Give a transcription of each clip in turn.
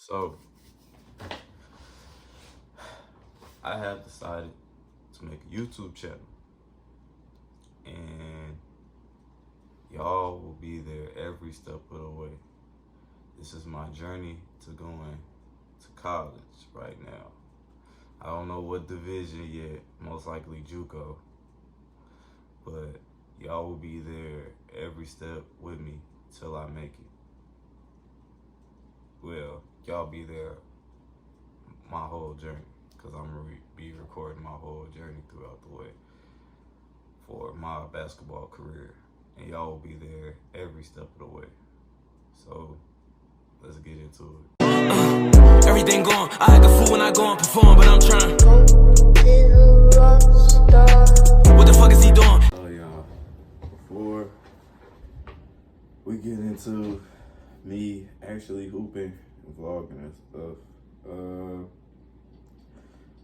So I have decided to make a YouTube channel, and y'all will be there every step of the way. This is my journey to going to college right now. I don't know what division yet, most likely JUCO, but y'all will be there every step with me till I make it. Well, y'all be there my whole journey, because I'm going to be recording my whole journey throughout the way for my basketball career. And y'all will be there every step of the way. So, let's get into it. Everything going, I act a fool when I go and perform, but I'm trying. What the fuck is he doing? So, y'all, before we get into me actually hooping and vlogging and stuff,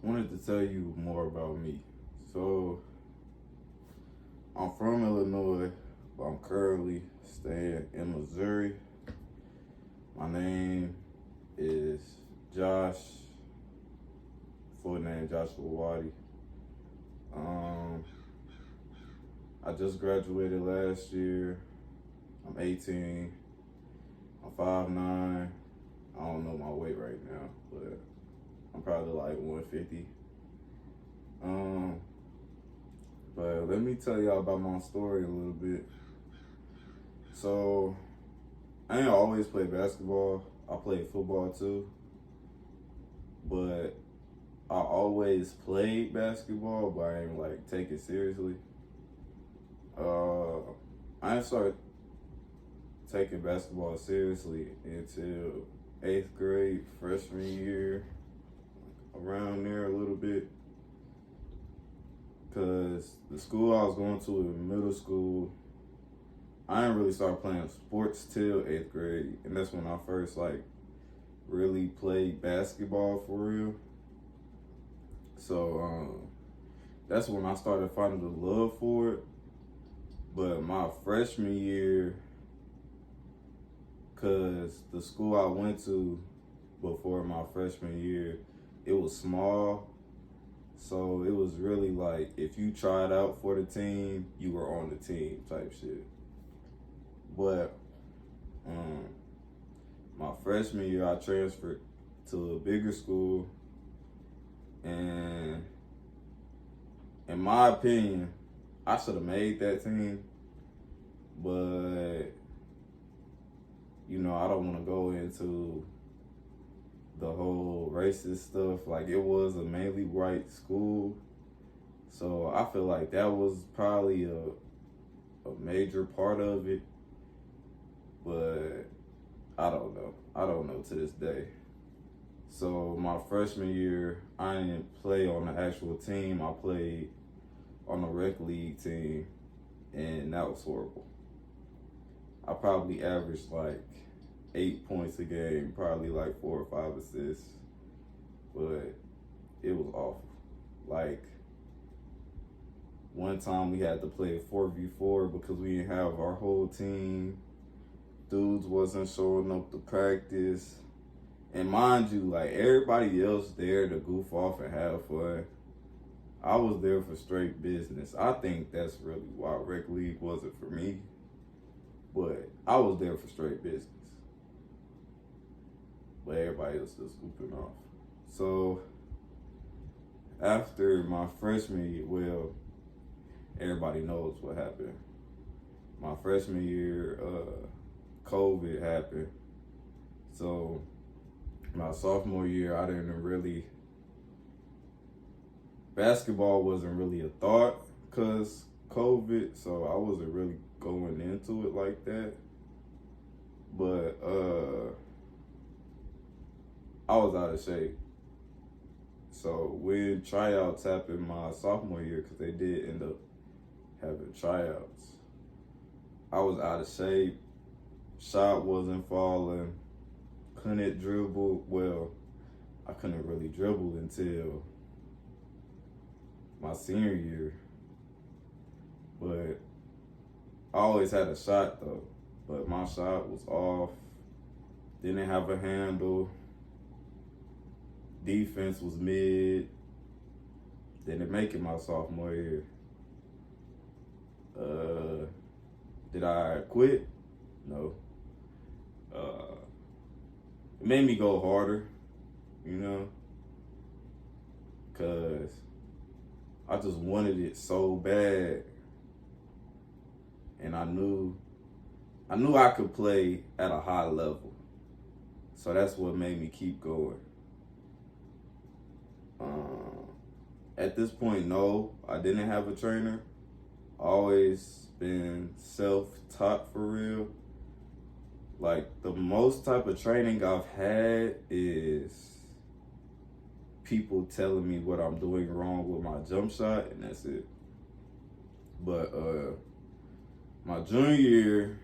wanted to tell you more about me. So, I'm from Illinois, but I'm currently staying in Missouri. My name is Josh, full name Joshua Waddy. I just graduated last year. I'm 18. I'm 5'9". I don't know my weight right now, but I'm probably like 150. But let me tell y'all about my story a little bit. So, I ain't always played basketball. I played football too. But I always played basketball, but I ain't like take it seriously. I didn't start taking basketball seriously until 8th grade, freshman year, around there a little bit. Because the school I was going to in middle school, I didn't really start playing sports till 8th grade. And that's when I first really played basketball for real. So that's when I started finding the love for it. But my freshman year, because the school I went to before my freshman year, it was small. So it was really like, if you tried out for the team, you were on the team type shit. But my freshman year, I transferred to a bigger school. And in my opinion, I should have made that team. But, I don't want to go into the whole racist stuff. Like, it was a mainly white school. So I feel like that was probably a major part of it. But I don't know. I don't know to this day. So my freshman year, I didn't play on the actual team. I played on the rec league team, and that was horrible. I probably averaged 8 points a game, probably 4 or 5 assists, but it was awful. One time we had to play 4v4 because we didn't have our whole team. Dudes wasn't showing up to practice. And mind you, everybody else there to goof off and have fun. I was there for straight business. I think that's really why rec league wasn't for me. But I was there for straight business. But everybody else just goofing off. So after my freshman year, well, everybody knows what happened. My freshman year, COVID happened. So my sophomore year, I didn't really, basketball wasn't really a thought because COVID, so I wasn't really going into it like that. But I was out of shape. So when tryouts happened my sophomore year, because they did end up having tryouts, I was out of shape. Shot wasn't falling. Couldn't dribble. Well, I couldn't really dribble until my senior year. But I always had a shot though. But my shot was off. Didn't have a handle. defense was mid. Didn't make it my sophomore year. Did I quit? No. It made me go harder, you know, because I just wanted it so bad. And I knew I could play at a high level. So that's what made me keep going. At this point, no, I didn't have a trainer. Always been self-taught for real. Like, the most type of training I've had is people telling me what I'm doing wrong with my jump shot, and that's it. But my junior year,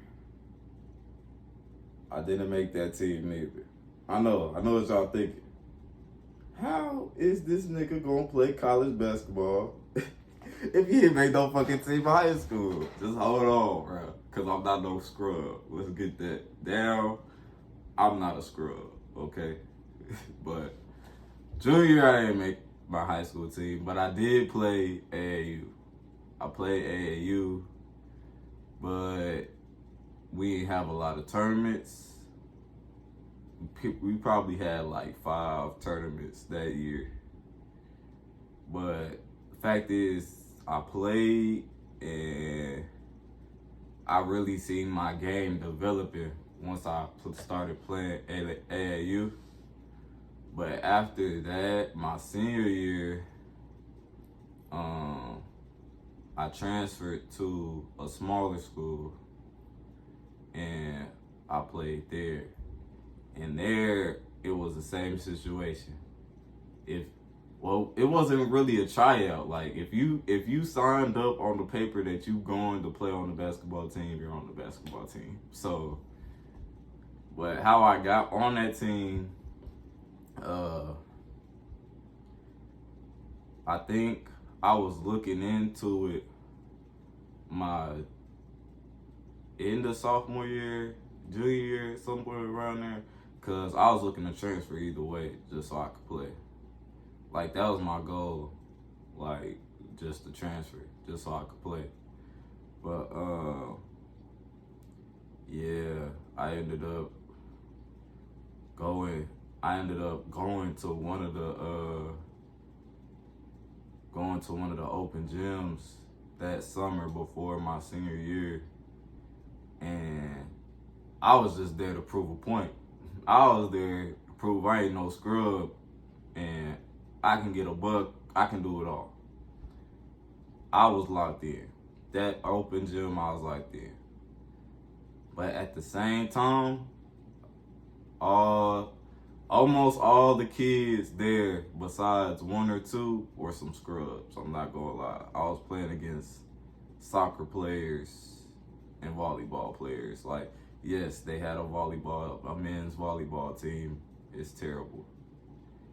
I didn't make that team either. I know what y'all thinking. How is this nigga gonna play college basketball if he didn't make no fucking team in high school? Just hold on, bro. Cause I'm not no scrub. Let's get that down. I'm not a scrub, okay? But junior year, I didn't make my high school team, but I did play AAU. I played AAU, but we didn't have a lot of tournaments. We probably had like 5 tournaments that year. But the fact is, I played and I really seen my game developing once I started playing AAU. But after that, my senior year, I transferred to a smaller school and I played there. And there, it was the same situation. It wasn't really a tryout. Like, if you signed up on the paper that you going to play on the basketball team, you're on the basketball team. So, but how I got on that team, I think I was looking into it my end of sophomore year, junior year, somewhere around there. Because I was looking to transfer either way, just so I could play. Like, that was my goal. Like, just to transfer, just so I could play. But, yeah, I ended up going to one of the open gyms that summer before my senior year. And I was just there to prove a point. I was there to prove I ain't no scrub and I can get a buck, I can do it all. I was locked in. That open gym, I was locked in. But at the same time, almost all the kids there, besides 1 or 2, were some scrubs. I'm not gonna lie. I was playing against soccer players and volleyball players. Like, yes, they had a men's volleyball team. It's terrible.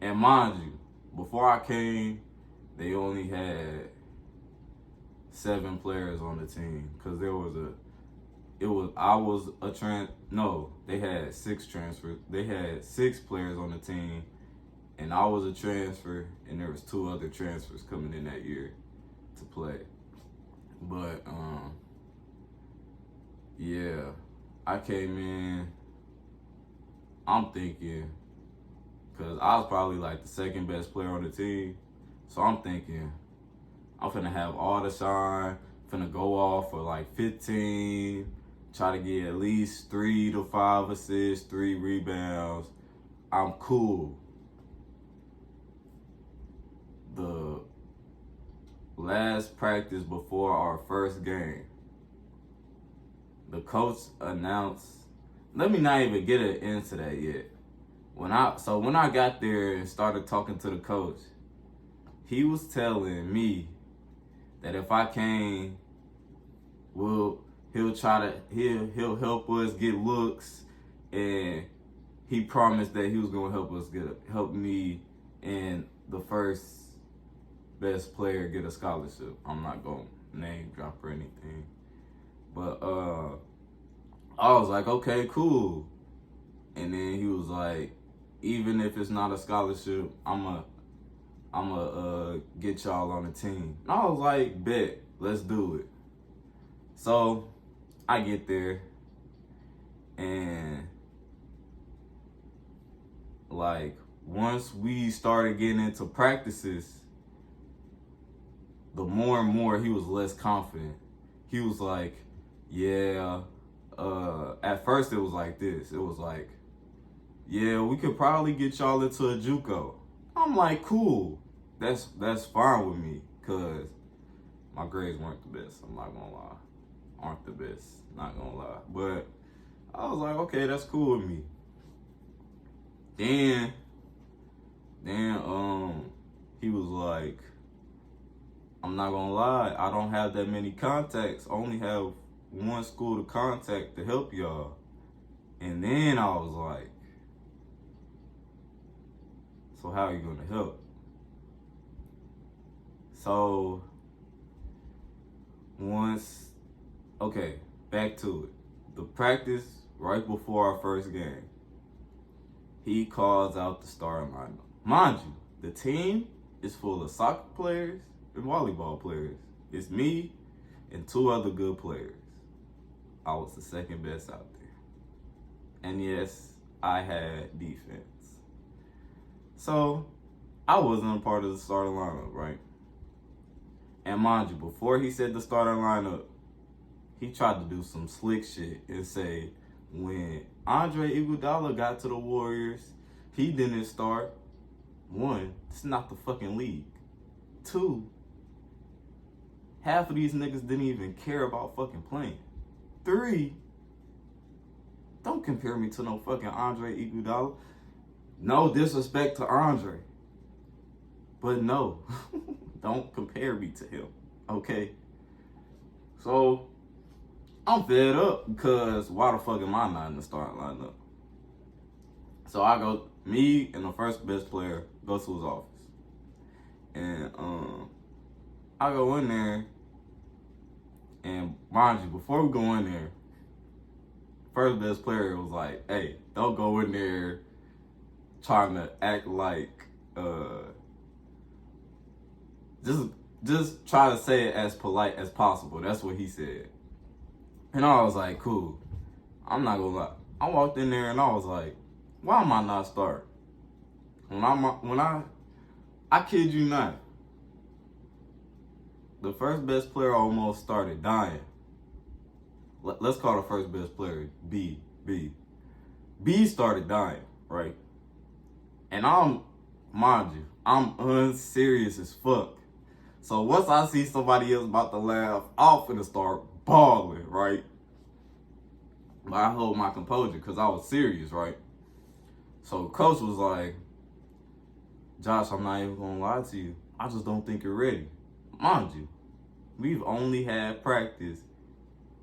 And mind you, before I came, they only had 7 players on the team. Cause they had 6 transfers. They had 6 players on the team, and I was a transfer, and there was 2 other transfers coming in that year to play. But, yeah. I came in, I'm thinking, because I was probably like the second best player on the team. So I'm thinking, I'm finna have all the shine, finna go off for like 15, try to get at least 3 to 5 assists, 3 rebounds. I'm cool. The last practice before our first game, the coach announced, let me not even get into that yet. When I got there and started talking to the coach, he was telling me that if I came, he'll help us get looks, and he promised that he was gonna help me and the first best player get a scholarship. I'm not gonna name drop or anything. But I was like, okay, cool. And then he was like, even if it's not a scholarship, I'ma get y'all on the team. And I was like, bet, let's do it. So I get there, and like once we started getting into practices, the more and more he was less confident. He was like, yeah, at first it was like this. It was like, yeah, we could probably get y'all into a JUCO. I'm like, cool. That's fine with me, cause my grades weren't the best. I'm not gonna lie. Aren't the best, not gonna lie. But I was like, okay, that's cool with me. Then he was like, I'm not gonna lie, I don't have that many contacts. I only have one school to contact to help y'all. And then I was like, so how are you gonna help? So okay, back to it. The practice right before our first game, he calls out the starting lineup. Mind you, the team is full of soccer players and volleyball players. It's me and 2 other good players. I was the second best out there. And yes, I had defense. So I wasn't a part of the starting lineup, right? And mind you, before he said the starting lineup, he tried to do some slick shit and say when Andre Iguodala got to the Warriors, he didn't start. 1, it's not the fucking league. 2, half of these niggas didn't even care about fucking playing. 3, don't compare me to no fucking Andre Iguodala. No disrespect to Andre, but no, don't compare me to him, okay? So I'm fed up because why the fuck am I not in the starting lineup? So I go, me and the first best player go to his office. And I go in there, and mind you, before we go in there, first best player was like, hey, don't go in there trying to act like, just try to say it as polite as possible. That's what he said. And I was like, cool. I'm not gonna lie. I walked in there and I was like, why am I not starting? When I kid you not, the first best player almost started dying. Let's call the first best player B. B started dying, right? And mind you, I'm unserious as fuck. So once I see somebody else about to laugh, I'm finna start balling, right? But I hold my composure because I was serious, right? So coach was like, Josh, I'm not even gonna lie to you. I just don't think you're ready. Mind you, we've only had practice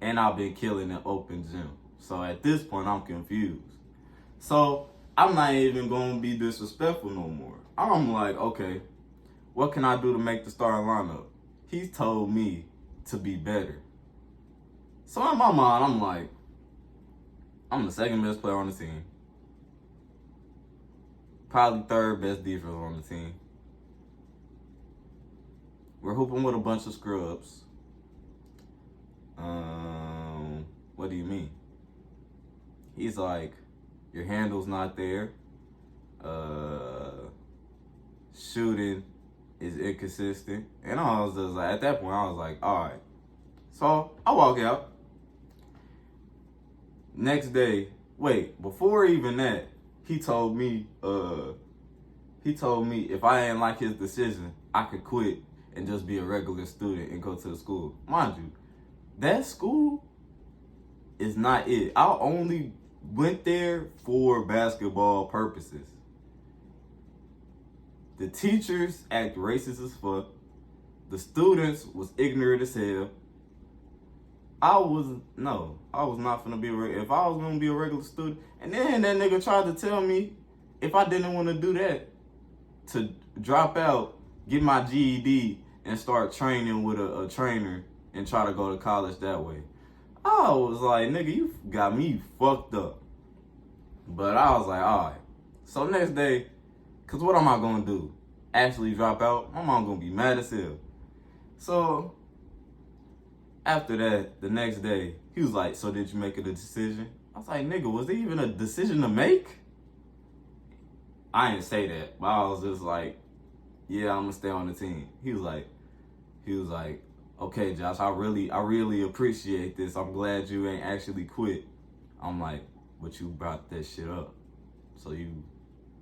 and I've been killing an open gym. So at this point, I'm confused. So I'm not even gonna be disrespectful no more. I'm like, okay, what can I do to make the starting lineup? He told me to be better. So in my mind, I'm like, I'm the second best player on the team. Probably third best defense on the team. We're hooping with a bunch of scrubs. What do you mean? He's like, your handle's not there. Shooting is inconsistent. And I was just like, at that point, I was like, all right. So I walk out. Next day, before even that, he told me if I didn't like his decision, I could quit and just be a regular student and go to the school. Mind you, that school is not it. I only went there for basketball purposes. The teachers act racist as fuck. The students was ignorant as hell. I was not gonna be if I was gonna be a regular student. And then that nigga tried to tell me if I didn't want to do that, to drop out, get my GED, and start training with a trainer and try to go to college that way. I was like, nigga, you got me fucked up. But I was like, all right. So next day, cause what am I gonna do? Actually drop out? My mom gonna be mad as hell. So after that, the next day, he was like, so did you make a decision? I was like, nigga, was there even a decision to make? I didn't say that, but I was just like, yeah, I'm gonna stay on the team. He was like, okay, Josh, I really appreciate this. I'm glad you ain't actually quit. I'm like, but you brought that shit up. So you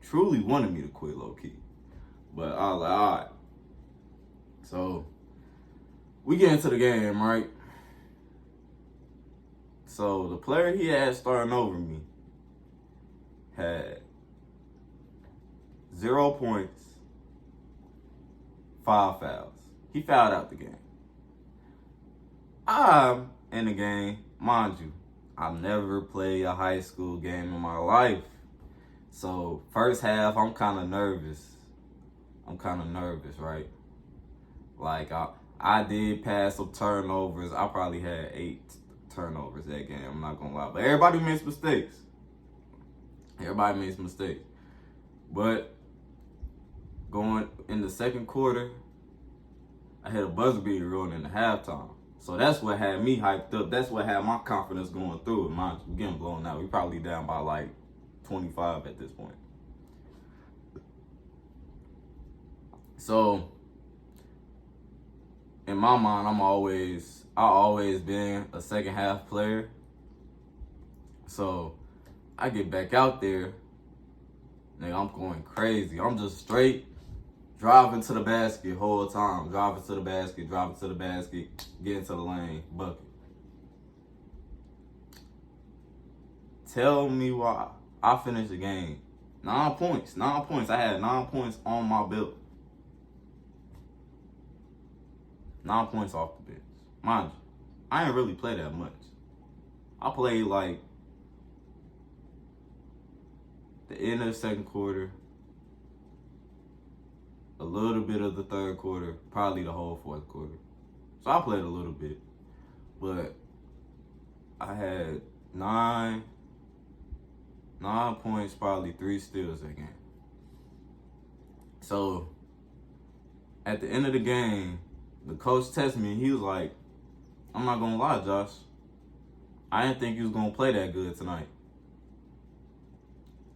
truly wanted me to quit, low key. But I was like, all right. So we get into the game, right? So the player he had starting over me had 0 points, 5 fouls. He fouled out the game. I'm in the game, mind you, I've never played a high school game in my life. So first half, I'm kind of nervous, right? Like I did pass some turnovers. I probably had 8 turnovers that game, I'm not gonna lie. But everybody makes mistakes. But going in the second quarter, I had a buzzer beater going into halftime. So that's what had me hyped up. That's what had my confidence going through it. Mind you, getting blown out. We probably down by like 25 at this point. So in my mind, I always been a second half player. So I get back out there, nigga, I'm going crazy. I'm just straight driving to the basket whole time. Driving to the basket, get into the lane, bucket. Tell me why I finished the game. 9 points. I had 9 points on my belt. 9 points off the bench. Mind you, I didn't really play that much. I played like the end of the second quarter, a little bit of the third quarter, probably the whole fourth quarter. So I played a little bit. But I had 9 points, probably 3 steals that game. So at the end of the game, the coach texted me and he was like, I'm not gonna lie, Josh, I didn't think you was gonna play that good tonight.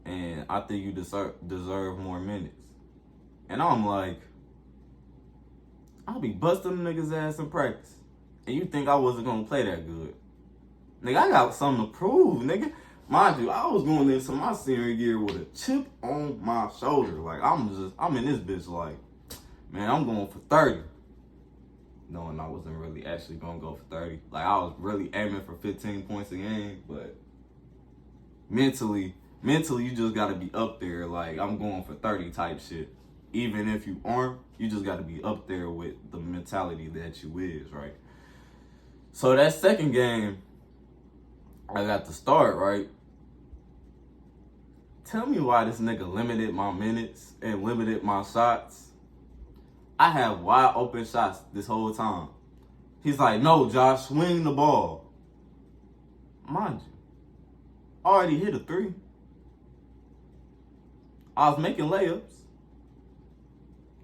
And I think you deserve more minutes. And I'm like, I'll be busting the niggas' ass in practice. And you think I wasn't gonna play that good? Nigga, I got something to prove, nigga. Mind you, I was going into my senior year with a chip on my shoulder. Like, I'm in this bitch like, man, I'm going for 30. Knowing I wasn't really actually gonna go for 30. Like, I was really aiming for 15 points a game, but mentally, you just gotta be up there. Like, I'm going for 30 type shit. Even if you aren't, you just gotta be up there with the mentality that you is, right? So that second game, I got to start, right? Tell me why this nigga limited my minutes and limited my shots. I have wide open shots this whole time. He's like, no, Josh, swing the ball. Mind you, I already hit a 3. I was making layups.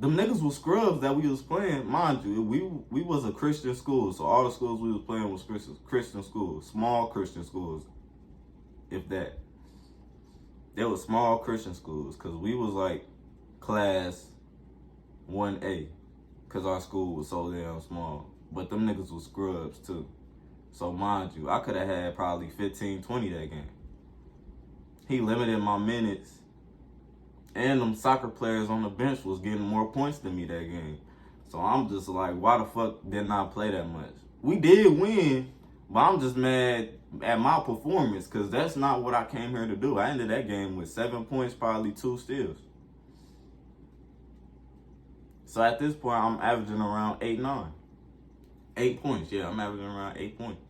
Them niggas was scrubs that we was playing. Mind you, we was a Christian school, so all the schools we was playing was Christian schools, small Christian schools, if that. They were small Christian schools, because we was like class 1A, because our school was so damn small. But them niggas was scrubs too. So mind you, I could have had probably 15, 20 that game. He limited my minutes. And them soccer players on the bench was getting more points than me that game. So I'm just like, why the fuck didn't I play that much? We did win, but I'm just mad at my performance, because that's not what I came here to do. I ended that game with 7 points, probably 2 steals. So at this point, I'm averaging around 8-9. 8 points, yeah, I'm averaging around 8 points.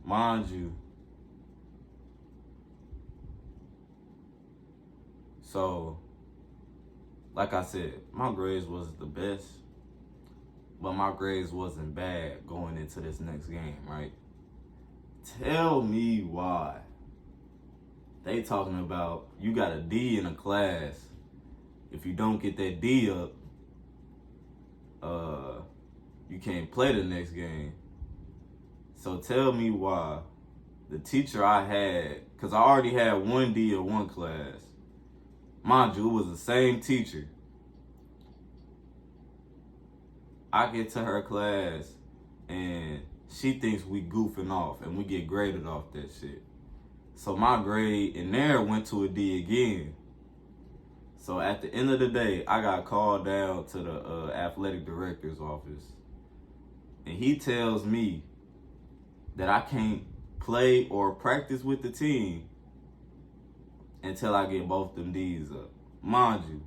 Mind you. So, like I said, my grades wasn't the best, but my grades wasn't bad going into this next game, right? Tell me why They talking about you got a D in a class. If you don't get that D up, you can't play the next game. So tell me why the teacher I had, because I already had one D in one class. Mind you, it was the same teacher. I get to her class and she thinks we goofing off and we get graded off that shit. So my grade in there went to a D again. So at the end of the day, I got called down to the athletic director's office. And he tells me that I can't play or practice with the team until I get both them D's up. Mind you,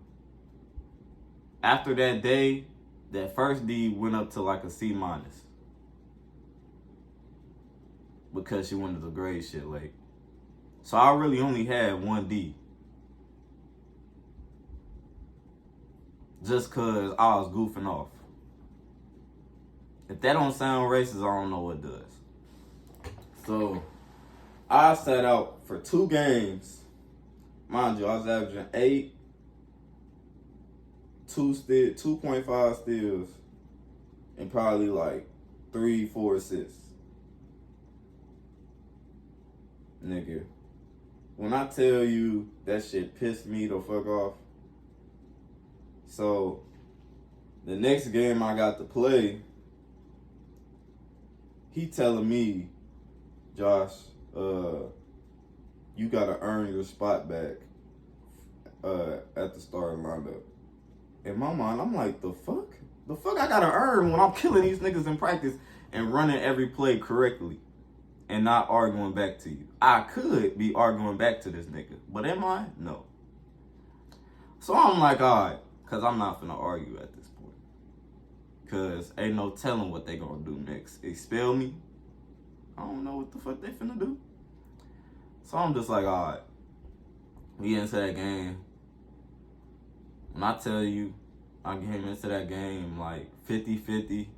after that day, that first D went up to like a C minus. Because she wanted to grade shit late. So I really only had one D. Just cause I was goofing off. If that don't sound racist, I don't know what does. So I sat out for 2 games. Mind you, I was averaging 8, 2.5 steals, and probably like 3-4 assists. Nigga, when I tell you that shit pissed me the fuck off. So the next game I got to play, he telling me, Josh, you gotta earn your spot back at the starting lineup. In my mind, I'm like, the fuck? The fuck I gotta earn when I'm killing these niggas in practice and running every play correctly and not arguing back to you? I could be arguing back to this nigga, but am I? No. So I'm like, all right, because I'm not finna argue at this point. Because ain't no telling what they gonna do next. Expel me? I don't know what the fuck they finna do. So I'm just like, all right, we into that game. When I tell you, I came into that game like 50-50.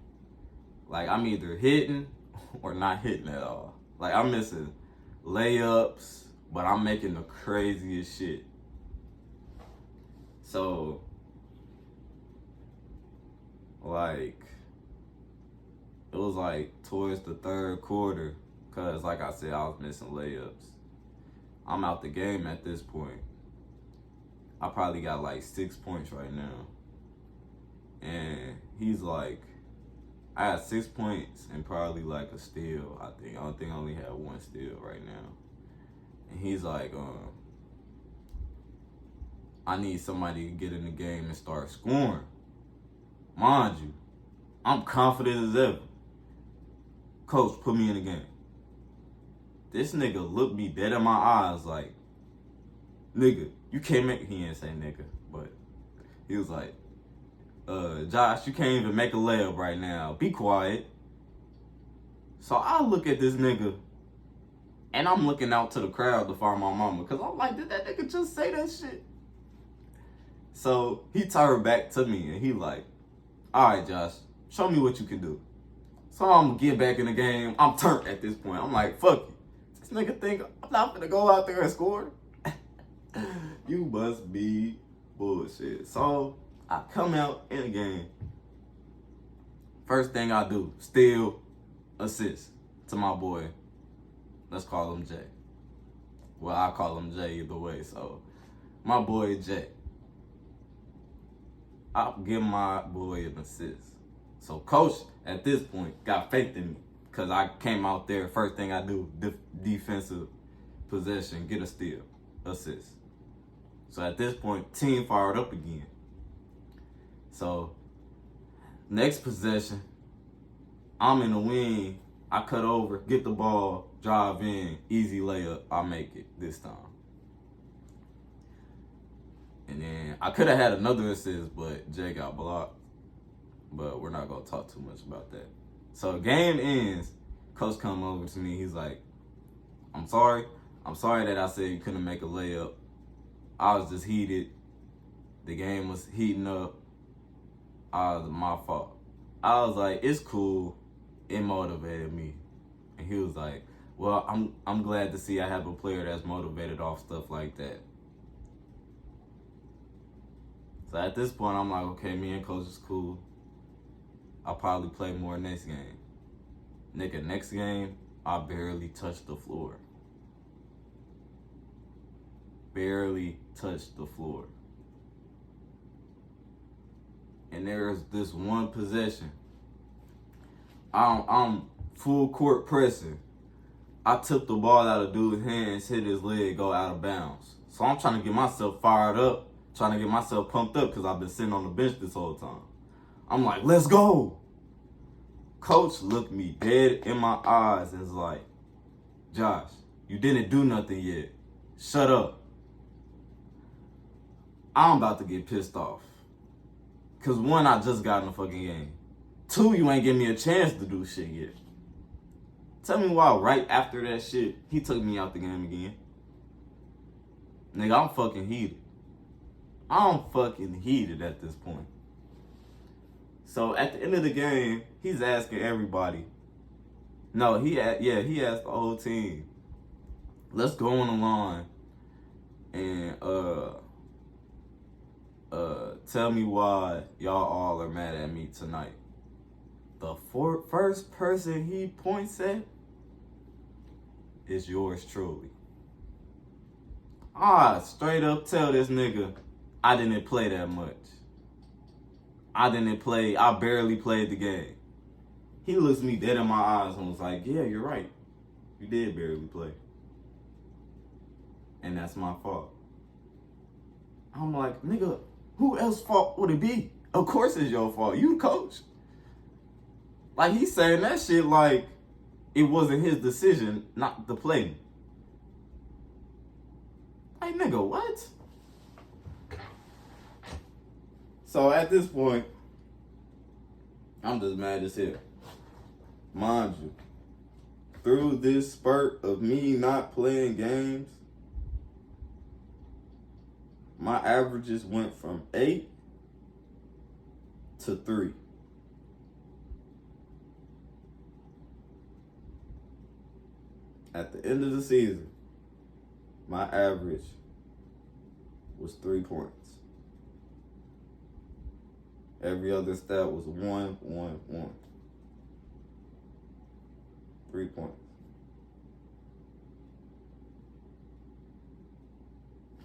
Like, I'm either hitting or not hitting at all. Like, I'm missing layups, but I'm making the craziest shit. So, like, it was like towards the third quarter, because like I said, I was missing layups. I'm out the game at this point. I probably got like 6 points right now. And he's like, I had 6 points and probably like a steal, I think. I don't think I only had 1 steal right now. And he's like, I need somebody to get in the game and start scoring. Mind you, I'm confident as ever. Coach, put me in the game. This nigga looked me dead in my eyes like, nigga, you can't make, he didn't say nigga, but he was like, Josh, you can't even make a layup right now. Be quiet. So I look at this nigga, and I'm looking out to the crowd to find my mama, because I'm like, did that nigga just say that shit? So he turned back to me, and he like, all right, Josh, show me what you can do. So I'm gonna get back in the game. I'm turned at this point. I'm like, fuck you. This nigga think I'm not gonna go out there and score? You must be bullshit. So I come out in the game. First thing I do, steal, assist to my boy. Let's call him Jay. Well, I call him Jay either way. So my boy Jay. I'll give my boy an assist. So coach, at this point, got faith in me. Because I came out there, first thing I do, defensive possession, get a steal, assist. So at this point, team fired up again. So next possession, I'm in the wing. I cut over, get the ball, drive in, easy layup. I make it this time. And then I could have had another assist, but Jay got blocked. But we're not going to talk too much about that. So game ends. Coach come over to me. He's like, I'm sorry. I'm sorry that I said you couldn't make a layup. I was just heated. The game was heating up. My fault. I was like, it's cool. It motivated me. And he was like, Well, I'm glad to see I have a player that's motivated off stuff like that. So at this point, I'm like, okay, me and coach is cool. I'll probably play more next game. Nigga, next game, I barely touched the floor. Barely touched the floor. And there's this one possession. I'm full court pressing. I took the ball out of dude's hands, hit his leg, go out of bounds. So I'm trying to get myself fired up, trying to get myself pumped up because I've been sitting on the bench this whole time. I'm like, let's go. Coach looked me dead in my eyes and was like, Josh, you didn't do nothing yet. Shut up. I'm about to get pissed off. Because one, I just got in the fucking game. Two, you ain't give me a chance to do shit yet. Tell me why right after that shit, he took me out the game again. Nigga, I'm fucking heated. I'm fucking heated at this point. So at the end of the game, he's asking everybody. No, he asked the whole team. Let's go on the line and tell me why y'all all are mad at me tonight. The first person he points at is yours truly. I straight up tell this nigga I didn't play that much. I barely played the game. He looks me dead in my eyes and was like, yeah, you're right. You did barely play. And that's my fault. I'm like, nigga, who else's fault would it be? Of course it's your fault. You coach. Like, he's saying that shit like it wasn't his decision not to play me. Like, nigga, what? So at this point, I'm just mad as hell. Mind you, through this spurt of me not playing games, my averages went from 8 to 3. At the end of the season, my average was 3 points. Every other stat was 1, 1, 1. 3 points.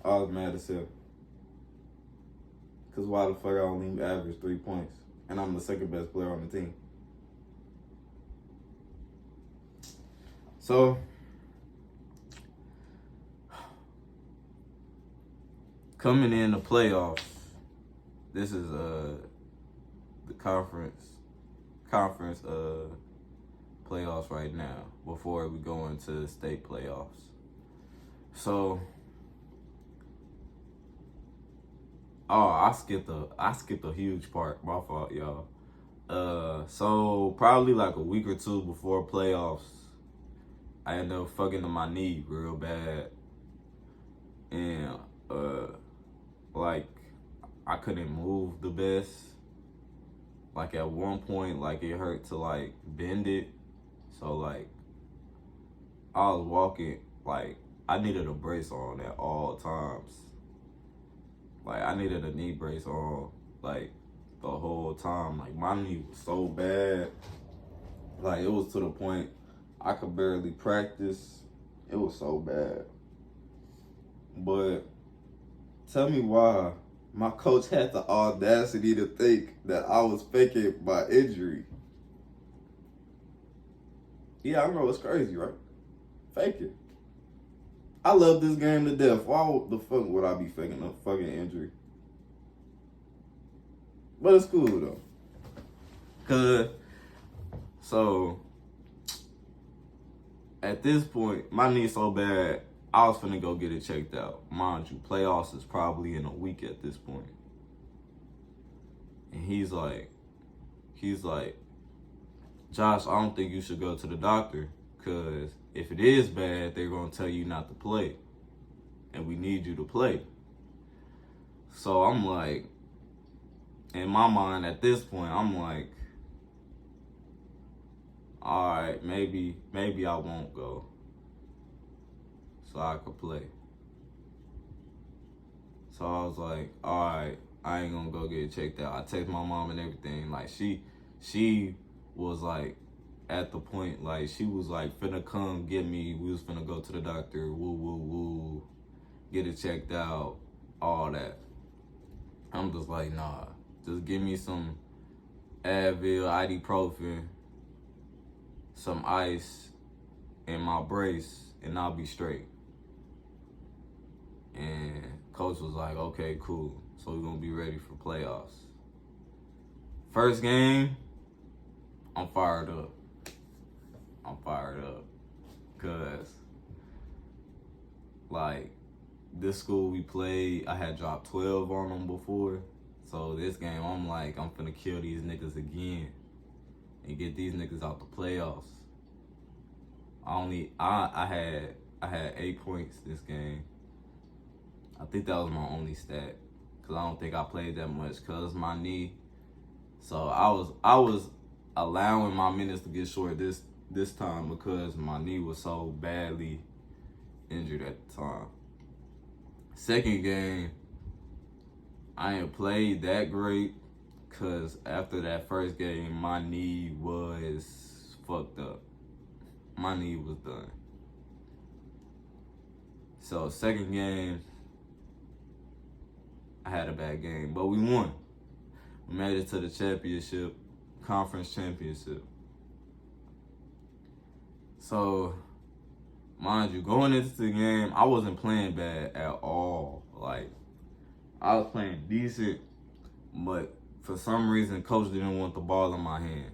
I was mad as hell. Because why the fuck I only average 3 points? And I'm the second best player on the team. So, coming in the playoffs, this is the conference playoffs right now before we go into state playoffs. So, I skipped a huge part. My fault, y'all. So probably like a week or two before playoffs, I ended up fucking to my knee real bad, and like I couldn't move the best. Like at one point, like it hurt to like bend it. So like I was walking, like I needed a brace on at all times. Like I needed a knee brace on like the whole time. Like my knee was so bad. Like it was to the point I could barely practice. It was so bad. But tell me why my coach had the audacity to think that I was faking my injury. Yeah, I know it's crazy, right? Fake it. I love this game to death. Why the fuck would I be faking a fucking injury? But it's cool though. So at this point, my knee's so bad, I was finna go get it checked out. Mind you, playoffs is probably in a week at this point. And he's like, Josh, I don't think you should go to the doctor, because if it is bad, they're gonna tell you not to play. And we need you to play. So I'm like, in my mind at this point, I'm like, all right, maybe I won't go. so I could play. So I was like, all right, I ain't gonna go get checked out. I text my mom and everything. Like she was like at the point, like she was like finna come get me. We was finna go to the doctor, woo woo woo, get it checked out, all that. I'm just like, nah, just give me some Advil, ibuprofen, some ice, and my brace, and I'll be straight. And coach was like, okay, cool. So we're gonna be ready for playoffs. First game, I'm fired up. Cause like this school we played, I had dropped 12 on them before. So this game, I'm like, I'm finna kill these niggas again and get these niggas out the playoffs. I had 8 points this game. I think that was my only stat, cause I don't think I played that much cause my knee. So I was allowing my minutes to get short this time because my knee was so badly injured at the time. Second game, I ain't played that great cause after that first game, my knee was fucked up. My knee was done. So second game, I had a bad game, but we won. We made it to the championship, conference championship. So, mind you, going into the game, I wasn't playing bad at all. Like, I was playing decent, but for some reason, coach didn't want the ball in my hand.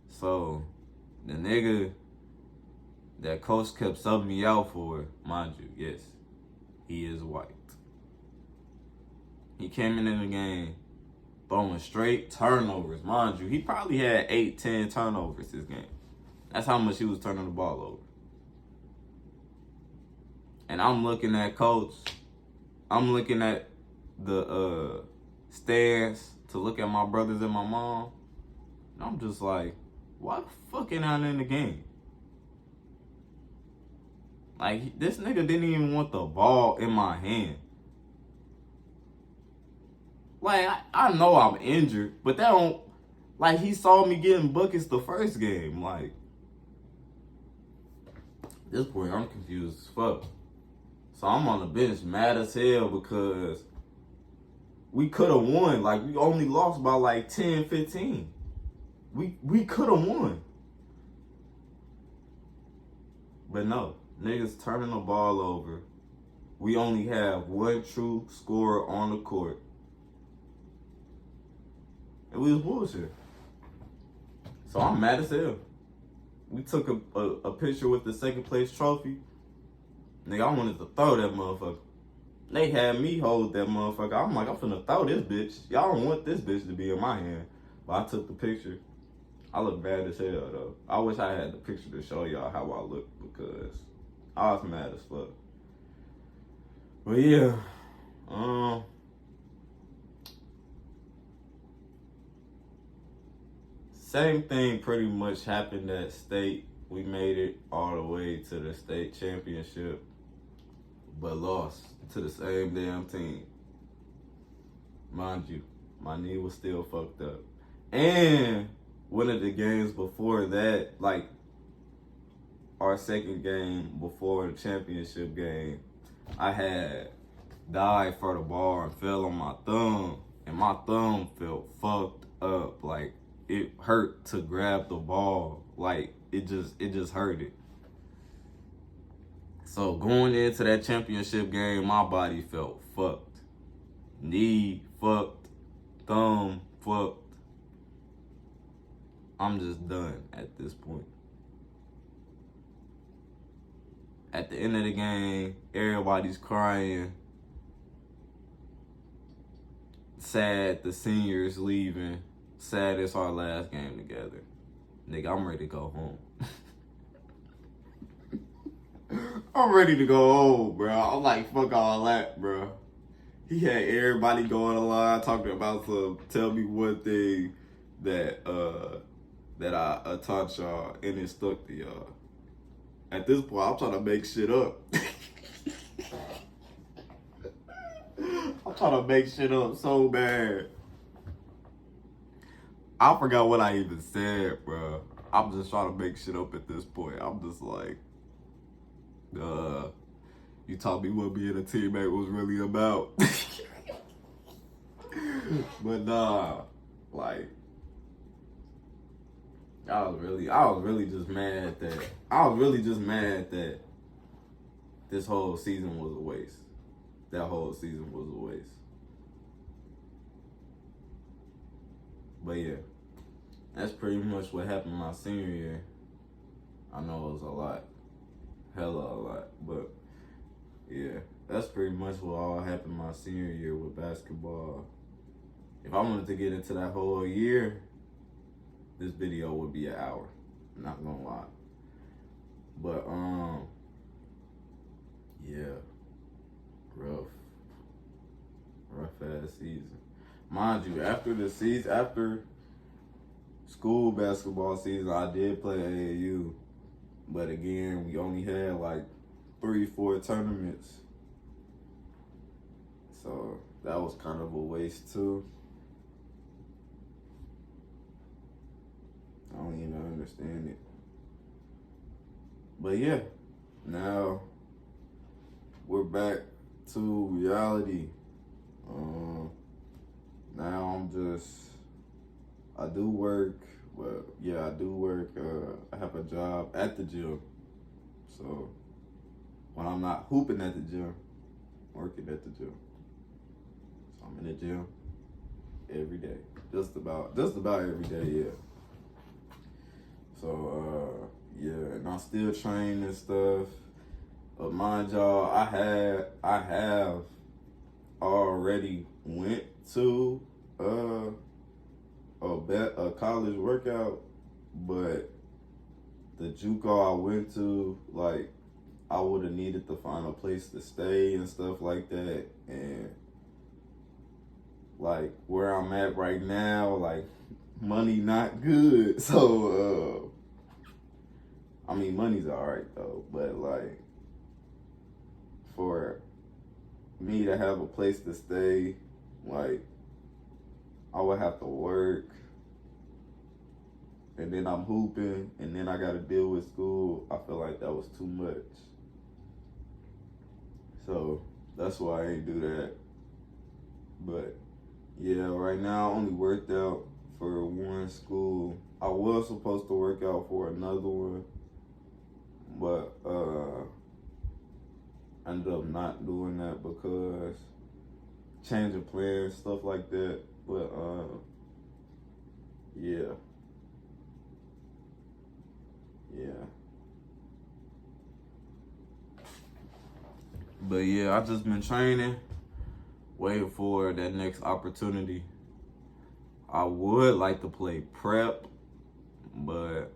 So, the nigga that coach kept subbing me out for, mind you, yes, he is white. He came in the game throwing straight turnovers. Mind you, he probably had 8-10 turnovers this game. That's how much he was turning the ball over. And I'm looking at coach. I'm looking at the stands to look at my brothers and my mom. And I'm just like, why the fuck ain't I in the game? Like, this nigga didn't even want the ball in my hand. Like, I know I'm injured, but that don't... Like, he saw me getting buckets the first game. Like, at this point, I'm confused as fuck. So I'm on the bench mad as hell because we could have won. Like, we only lost by like 10, 15. We could have won. But no, niggas turning the ball over. We only have one true scorer on the court. And we was bullshit. So I'm mad as hell. We took a picture with the second place trophy. Nigga, I wanted to throw that motherfucker. They had me hold that motherfucker. I'm like, I'm finna throw this bitch. Y'all don't want this bitch to be in my hand. But I took the picture. I look bad as hell, though. I wish I had the picture to show y'all how I look because I was mad as fuck. But yeah, same thing pretty much happened at state. We made it all the way to the state championship, but lost to the same damn team. Mind you, my knee was still fucked up. And one of the games before that, like our second game before the championship game, I had dived for the ball and fell on my thumb, and my thumb felt fucked up. Like, it hurt to grab the ball. Like, it just hurted. So going into that championship game, my body felt fucked. Knee fucked, thumb fucked. I'm just done at this point. At the end of the game, everybody's crying. Sad the seniors leaving. Sad it's our last game together. Nigga, I'm ready to go home. I'm ready to go home, bro. I'm like, fuck all that, bro. He had everybody going online talking about some tell me one thing that I taught y'all and it stuck to y'all. At this point, I'm trying to make shit up. I'm trying to make shit up so bad. I forgot what I even said, bro. I'm just trying to make shit up at this point. I'm just like, you taught me what being a teammate was really about. But nah, like, I was really just mad that this whole season was a waste. That whole season was a waste. But yeah, that's pretty much what happened my senior year. I know it was a lot, hella a lot, but yeah, that's pretty much what all happened my senior year with basketball. If I wanted to get into that whole year, this video would be an hour. I'm not gonna lie. But yeah, rough ass season. Mind you, after school basketball season, I did play AAU, but again, we only had like 3-4 tournaments, so that was kind of a waste too. I don't even understand it. But yeah, now we're back to reality. Now I do work. Well, yeah, I do work. I have a job at the gym. So when I'm not hooping at the gym, I'm working at the gym. So I'm in the gym every day. Just about every day, yeah. So, yeah, and I still train and stuff. But mind y'all, I have already went to a college workout, but the JUCO I went to, like, I would have needed to find a place to stay and stuff like that. And like where I'm at right now, like money not good. So I mean money's alright though, but like for me to have a place to stay, like I would have to work, and then I'm hooping, and then I gotta deal with school. I feel like that was too much. So that's why I ain't do that. But yeah, right now I only worked out for one school. I was supposed to work out for another one, but I ended up not doing that because change of plans, stuff like that. But yeah. But yeah, I just been training, waiting for that next opportunity. I would like to play prep, but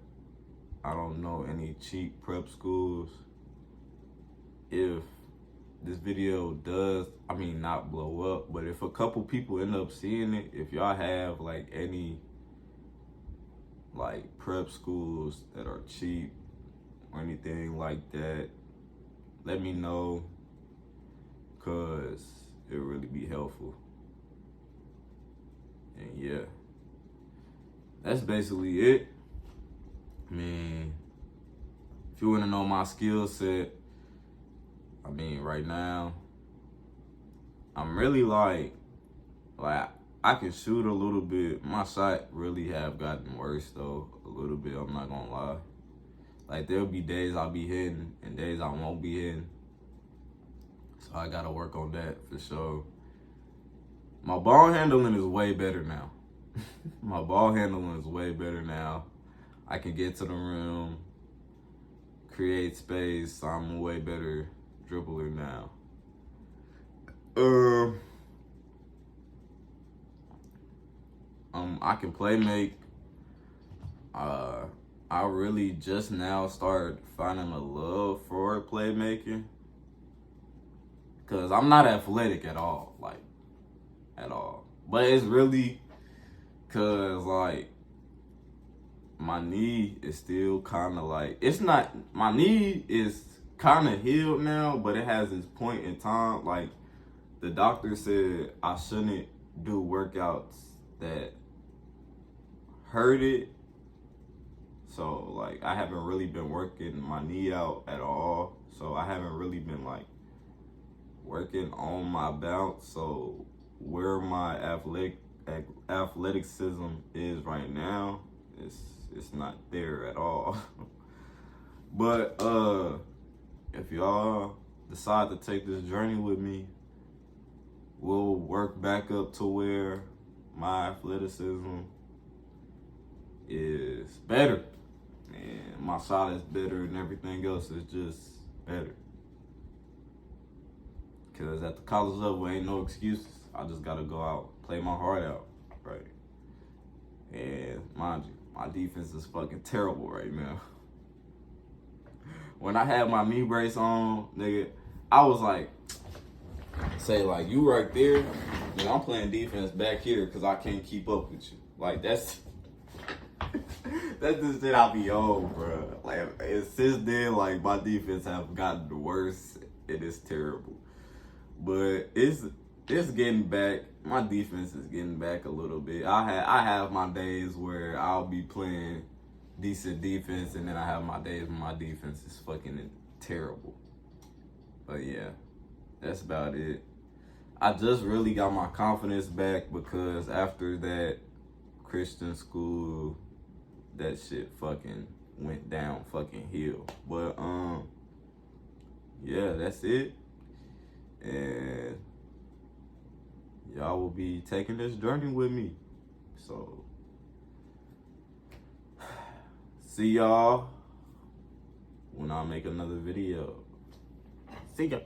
I don't know any cheap prep schools. If this video does, I mean, not blow up, but if a couple people end up seeing it, if y'all have like any like prep schools that are cheap or anything like that, let me know, cause it really be helpful. And yeah, that's basically it. I mean, if you wanna know my skill set, I mean, right now, I'm really like I can shoot a little bit. My shot really have gotten worse though, a little bit, I'm not gonna lie. Like there'll be days I'll be hitting and days I won't be hitting. So I gotta work on that for sure. My ball handling is way better now. My ball handling is way better now. I can get to the rim, create space. So I'm a way better dribbler now. I can play make. I really just now started finding a love for playmaking. Cause I'm not athletic at all, like at all. But it's really cause like my knee is still kind of like, it's not, my knee is kind of healed now, but it has its point in time. Like, the doctor said I shouldn't do workouts that hurt it. So, like, I haven't really been working my knee out at all. So, I haven't really been, like, working on my bounce. So, where my athleticism is right now, it's not there at all. But if y'all decide to take this journey with me, we'll work back up to where my athleticism is better. And my shot is better and everything else is just better. Because at the college level, ain't no excuses. I just got to go out, play my heart out, right? And mind you, my defense is fucking terrible right now. When I had my knee brace on, nigga, I was like, say, like, you right there, nigga, I'm playing defense back here because I can't keep up with you. Like, that's the shit I be on, bro. Like, since then, like, my defense have gotten worse. It is terrible. But it's getting back. My defense is getting back a little bit. I have my days where I'll be playing decent defense, and then I have my days when my defense is fucking terrible. But yeah, that's about it. I just really got my confidence back because after that Christian school, that shit fucking went down fucking hill. But yeah, that's it. And y'all will be taking this journey with me. So see y'all when I make another video. See ya.